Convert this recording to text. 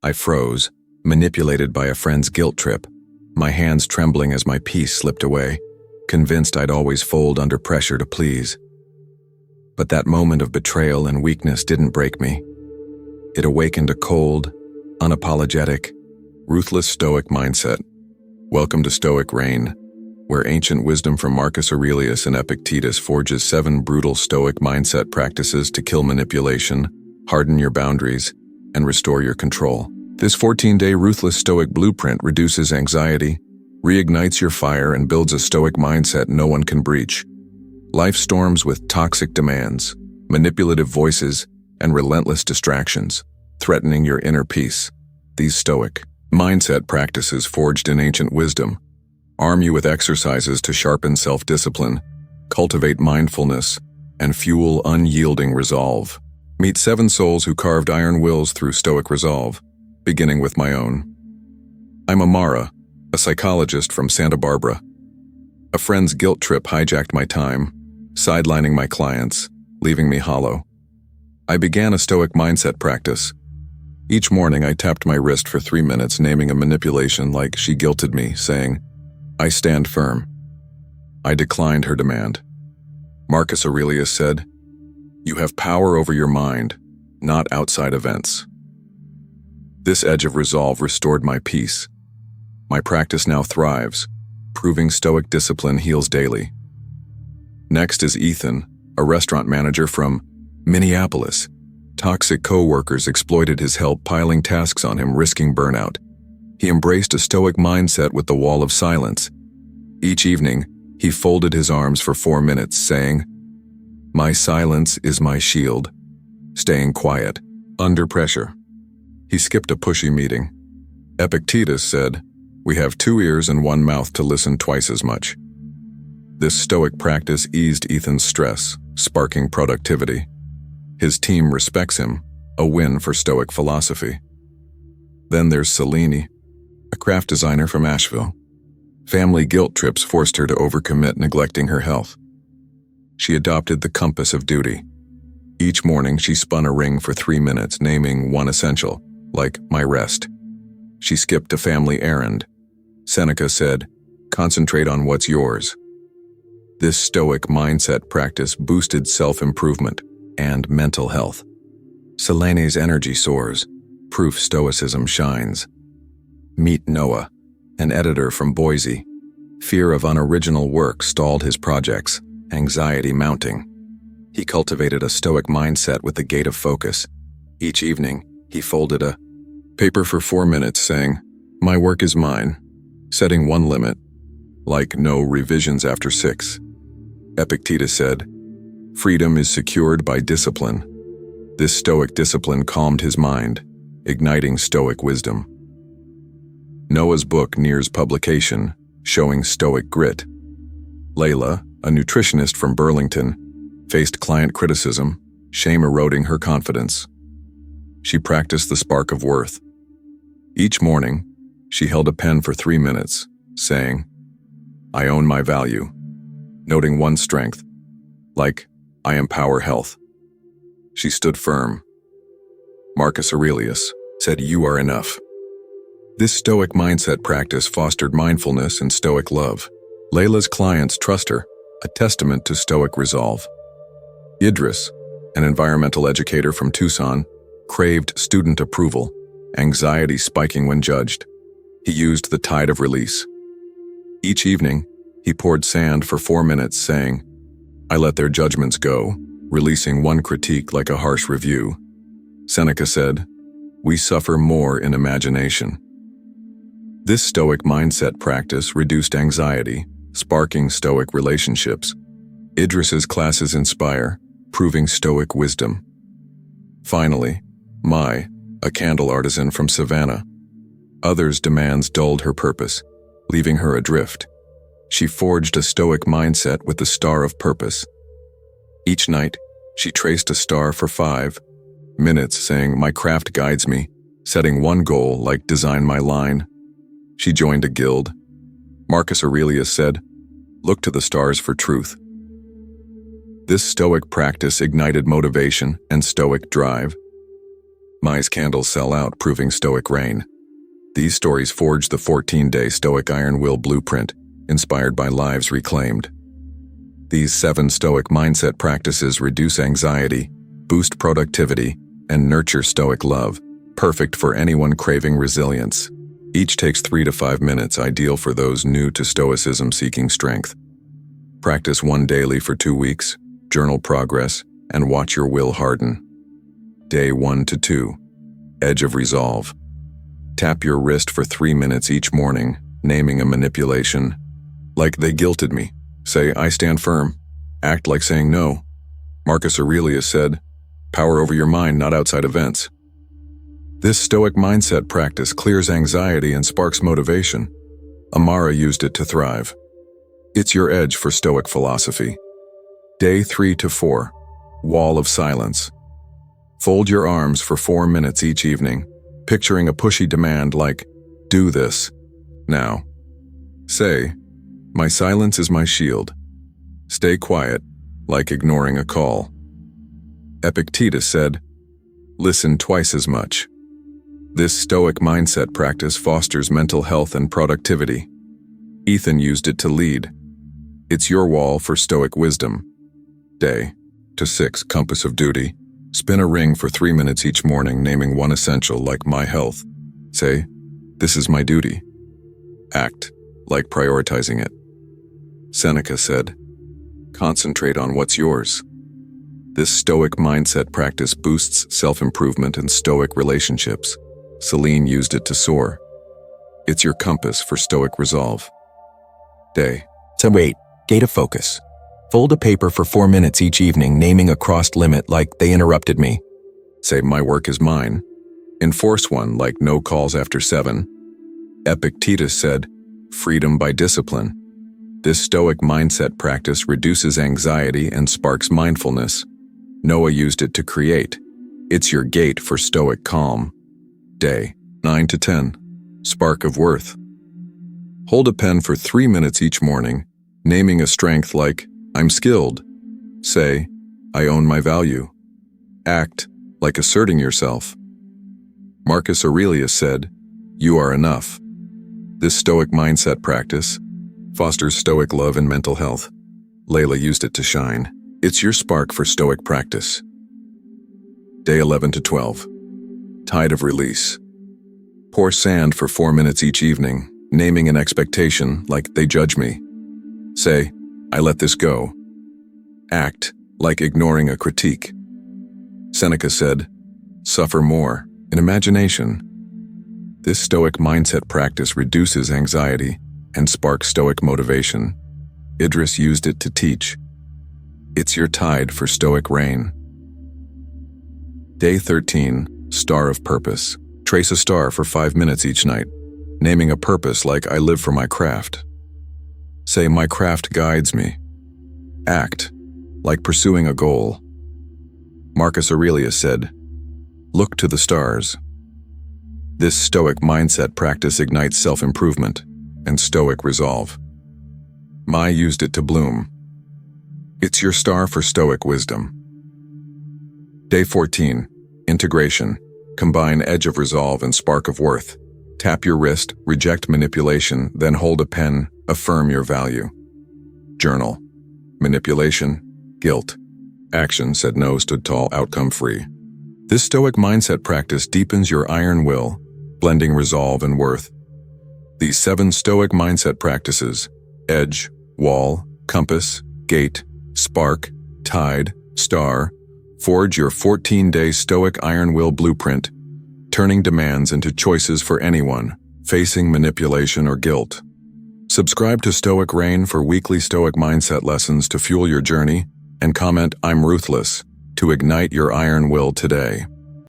I froze, manipulated by a friend's guilt trip, my hands trembling as my piece slipped away, convinced I'd always fold under pressure to please. But that moment of betrayal and weakness didn't break me. It awakened a cold, unapologetic, ruthless Stoic mindset. Welcome to Stoic Reign, where ancient wisdom from Marcus Aurelius and Epictetus forges 7 brutal Stoic mindset practices to kill manipulation, harden your boundaries, and restore your control. This 14-day ruthless Stoic blueprint reduces anxiety, reignites your fire, and builds a Stoic mindset no one can breach. Life storms with toxic demands, manipulative voices, and relentless distractions, threatening your inner peace. These Stoic mindset practices forged in ancient wisdom arm you with exercises to sharpen self-discipline, cultivate mindfulness, and fuel unyielding resolve. Meet 7 souls who carved iron wills through Stoic resolve, beginning with my own. I'm Amara, a psychologist from Santa Barbara. A friend's guilt trip hijacked my time, sidelining my clients, leaving me hollow. I began a Stoic mindset practice. Each morning I tapped my wrist for 3 minutes, naming a manipulation like she guilted me, saying, "I stand firm." I declined her demand. Marcus Aurelius said, "You have power over your mind, not outside events." This edge of resolve restored my peace. My practice now thrives, proving Stoic discipline heals daily. Next is Ethan, a restaurant manager from Minneapolis. Toxic co-workers exploited his help, piling tasks on him, risking burnout. He embraced a Stoic mindset with the wall of silence. Each evening, he folded his arms for 4 minutes, saying, "My silence is my shield," staying quiet, under pressure. He skipped a pushy meeting. Epictetus said, "We have 2 ears and 1 mouth to listen twice as much." This Stoic practice eased Ethan's stress, sparking productivity. His team respects him, a win for Stoic philosophy. Then there's Selene, a craft designer from Asheville. Family guilt trips forced her to overcommit, neglecting her health. She adopted the compass of duty. Each morning she spun a ring for 3 minutes, naming one essential, like my rest. She skipped a family errand. Seneca said, "Concentrate on what's yours." This Stoic mindset practice boosted self-improvement and mental health. Selene's energy soars, proof Stoicism shines. Meet Noah, an editor from Boise. Fear of unoriginal work stalled his projects, anxiety mounting. He cultivated a Stoic mindset with the gate of focus. Each evening, he folded a paper for 4 minutes, saying, "My work is mine," setting one limit, like no revisions after 6. Epictetus said, "Freedom is secured by discipline." This Stoic discipline calmed his mind, igniting Stoic wisdom. Noah's book nears publication, showing Stoic grit. Layla, a nutritionist from Burlington, faced client criticism, shame eroding her confidence. She practiced the spark of worth. Each morning, she held a pen for 3 minutes, saying, "I own my value," noting one strength, like, "I empower health." She stood firm. Marcus Aurelius said, "You are enough." This Stoic mindset practice fostered mindfulness and Stoic love. Layla's clients trust her, a testament to Stoic resolve. Idris, an environmental educator from Tucson, craved student approval, anxiety spiking when judged. He used the tide of release. Each evening, he poured sand for 4 minutes, saying, "I let their judgments go," releasing one critique like a harsh review. Seneca said, "We suffer more in imagination." This Stoic mindset practice reduced anxiety, sparking Stoic relationships. Idris's classes inspire, proving Stoic wisdom. Finally, Mai, a candle artisan from Savannah. Others' demands dulled her purpose, leaving her adrift. She forged a Stoic mindset with the star of purpose. Each night, she traced a star for 5 minutes, saying, "My craft guides me," setting one goal like "design my line." She joined a guild. Marcus Aurelius said, "Look to the stars for truth." This Stoic practice ignited motivation and Stoic drive. Mai's candles sell out, proving Stoic Reign. These stories forge the 14-day Stoic Iron Will blueprint, inspired by lives reclaimed. These 7 Stoic mindset practices reduce anxiety, boost productivity, and nurture Stoic love, perfect for anyone craving resilience. Each takes 3 to 5 minutes, ideal for those new to Stoicism seeking strength. Practice one daily for 2 weeks, journal progress, and watch your will harden. Day 1 to 2. Edge of resolve. Tap your wrist for 3 minutes each morning, naming a manipulation. Like they guilted me. Say, I stand firm. Act like saying no. Marcus Aurelius said, power over your mind, not outside events. This Stoic mindset practice clears anxiety and sparks motivation. Amara used it to thrive. It's your edge for Stoic philosophy. Day 3 to 4. Wall of silence. Fold your arms for 4 minutes each evening, picturing a pushy demand like, do this, now. Say, my silence is my shield. Stay quiet, like ignoring a call. Epictetus said, listen twice as much. This Stoic mindset practice fosters mental health and productivity. Ethan used it to lead. It's your wall for Stoic wisdom. Day 6. Compass of duty. Spin a ring for 3 minutes each morning, naming one essential like my health. Say, this is my duty. Act like prioritizing it. Seneca said, concentrate on what's yours. This Stoic mindset practice boosts self-improvement and Stoic relationships. Celine used it to soar. It's your compass for Stoic resolve. Day 8. Gate of focus. Fold a paper for 4 minutes each evening, naming a crossed limit like they interrupted me. Say, my work is mine. Enforce one like no calls after 7. Epictetus said, freedom by discipline. This Stoic mindset practice reduces anxiety and sparks mindfulness. Noah used it to create. It's your gate for Stoic calm. Day 9 to 10. Spark of worth. Hold a pen for 3 minutes each morning, naming a strength like, I'm skilled. Say, I own my value. Act like asserting yourself. Marcus Aurelius said, you are enough. This Stoic mindset practice fosters Stoic love and mental health. Layla used it to shine. It's your spark for Stoic practice. Day 11 to 12. Tide of release. Pour sand for 4 minutes each evening, naming an expectation like they judge me. Say, I let this go. Act like ignoring a critique. Seneca said, suffer more in imagination. This Stoic mindset practice reduces anxiety and sparks Stoic motivation. Idris used it to teach. It's your tide for Stoic reign. Day 13. Star of purpose. Trace a star for 5 minutes each night, naming a purpose like I live for my craft. Say, my craft guides me. Act like pursuing a goal. Marcus Aurelius said, look to the stars. This Stoic mindset practice ignites self-improvement and Stoic resolve. Mai used it to bloom. It's your star for Stoic wisdom. Day 14. Integration. Combine edge of resolve and spark of worth. Tap your wrist, reject manipulation, then hold a pen, affirm your value. Journal. Manipulation, guilt. Action said no, stood tall, outcome free. This Stoic mindset practice deepens your iron will, blending resolve and worth. These 7 Stoic mindset practices, edge, wall, compass, gate, spark, tide, star, forge your 14-day Stoic iron will blueprint, turning demands into choices for anyone facing manipulation or guilt. Subscribe to Stoic Reign for weekly Stoic mindset lessons to fuel your journey, and comment, I'm Ruthless, to ignite your iron will today.